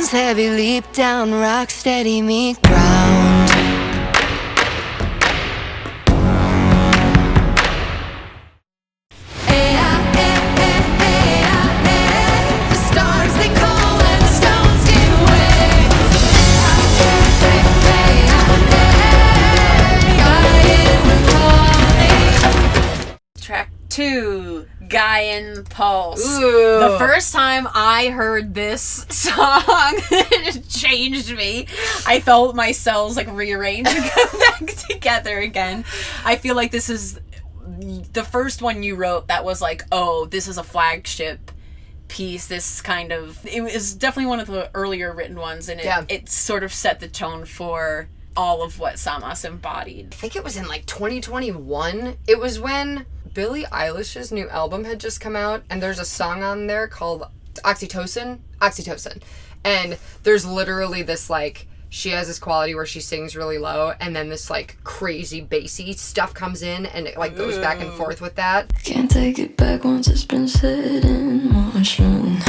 runs heavy, leap down, rock steady, meet ground. The stars they call and the stones give way. Track 2, Gaian Pulse. Ooh. The first time I heard this song, it changed me. I felt my cells like rearrange and come back together again. I feel like this is the first one you wrote that was like, oh, this is a flagship piece. This kind of, it was definitely one of the earlier written ones, and it sort of set the tone for all of what sämäs embodied. I think it was in like 2021. It was when Billie Eilish's new album had just come out, and there's a song on there called Oxytocin. And there's literally this, like, she has this quality where she sings really low, and then this, like, crazy bassy stuff comes in, and it, like, goes back and forth with that. Can't take it back once it's been set in motion.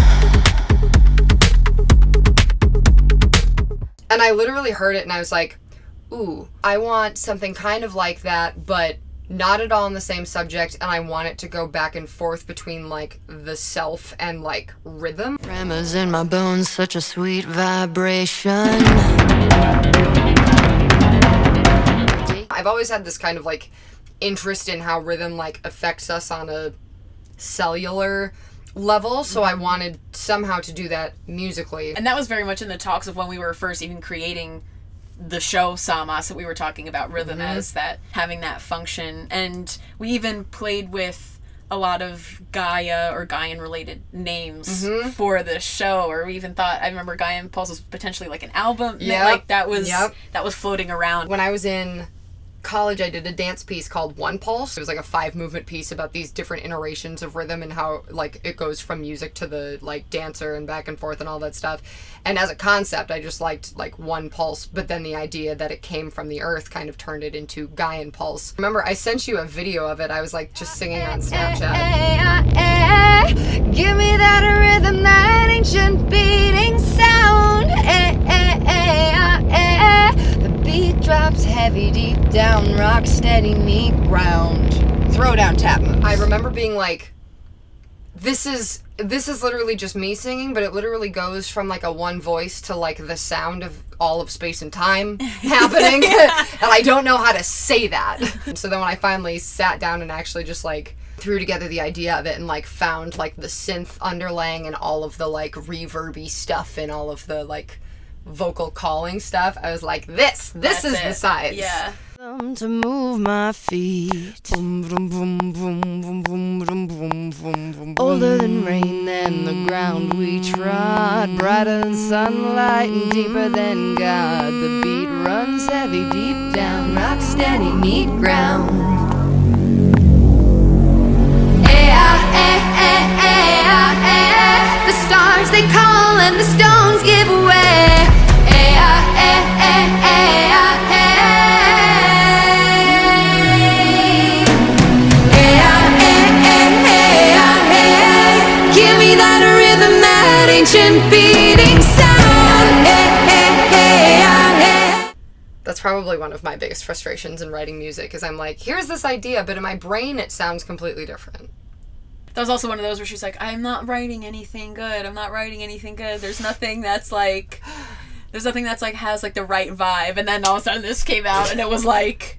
And I literally heard it, and I was like, ooh, I want something kind of like that, but not at all on the same subject, and I want it to go back and forth between, like, the self and, like, rhythm. Tremors in my bones, such a sweet vibration. I've always had this kind of, like, interest in how rhythm, like, affects us on a cellular level, so I wanted somehow to do that musically. And that was very much in the talks of when we were first even creating the show sämäs, that we were talking about rhythm as that, having that function. And we even played with a lot of Gaia or Gaian related names for the show, or we even thought, I remember Gaian Pulse was potentially like an album. Like that was floating around. When I was in college, I did a dance piece called One Pulse. It was like a 5-movement piece about these different iterations of rhythm and how, like, it goes from music to the, like, dancer and back and forth and all that stuff. And as a concept, I just liked, like, One Pulse, but then the idea that it came from the earth kind of turned it into Gaian Pulse. Remember, I sent you a video of it. I was, like, just singing on Snapchat. Give me that rhythm, that ancient beating sound. The beat drops heavy, deep down, rock steady, meet ground. Throw down tap moves. I remember being like, this is literally just me singing, but it literally goes from, like, a one voice to, like, the sound of all of space and time happening. And I don't know how to say that. So then when I finally sat down and actually just, like, threw together the idea of it and, like, found, like, the synth underlaying and all of the, like, reverby stuff and all of the, like, vocal calling stuff, I was like, this is the size. Yeah. To move my feet. Older than rain than the ground we trod. Brighter than sunlight and deeper than God. The beat runs heavy deep down. Rock steady, meet ground. The stars they call and the stones give way. Give me that rhythm, that ancient beating sound. That's probably one of my biggest frustrations in writing music, is I'm like, here's this idea, but in my brain it sounds completely different. That was also one of those where she's like, I'm not writing anything good. There's nothing that's like has like the right vibe. And then all of a sudden this came out and it was like,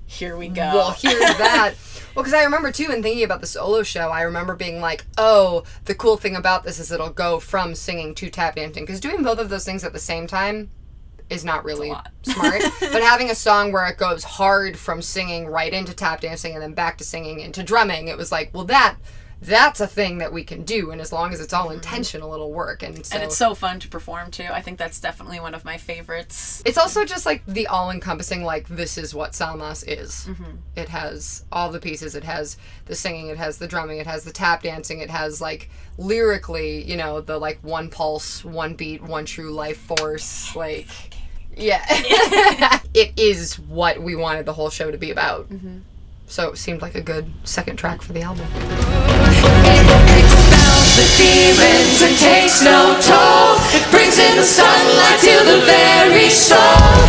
here we go. Well, here's that. Well, because I remember too, in thinking about the solo show, I remember being like, oh, the cool thing about this is it'll go from singing to tap dancing. Because doing both of those things at the same time is not really smart. But having a song where it goes hard from singing right into tap dancing and then back to singing into drumming, it was like, well, that's a thing that we can do, and as long as it's all intentional, it'll work. And it's so fun to perform too. I think that's definitely one of my favorites. It's also just like the all-encompassing, like, this is what sämäs is. It has all the pieces. It has the singing, it has the drumming, it has the tap dancing, it has, like, lyrically, you know, the, like, one pulse, one beat, one true life force, like, yeah. It is what we wanted the whole show to be about. So it seemed like a good second track for the album. The demons and takes no toll. It brings it the sunlight till the very soul.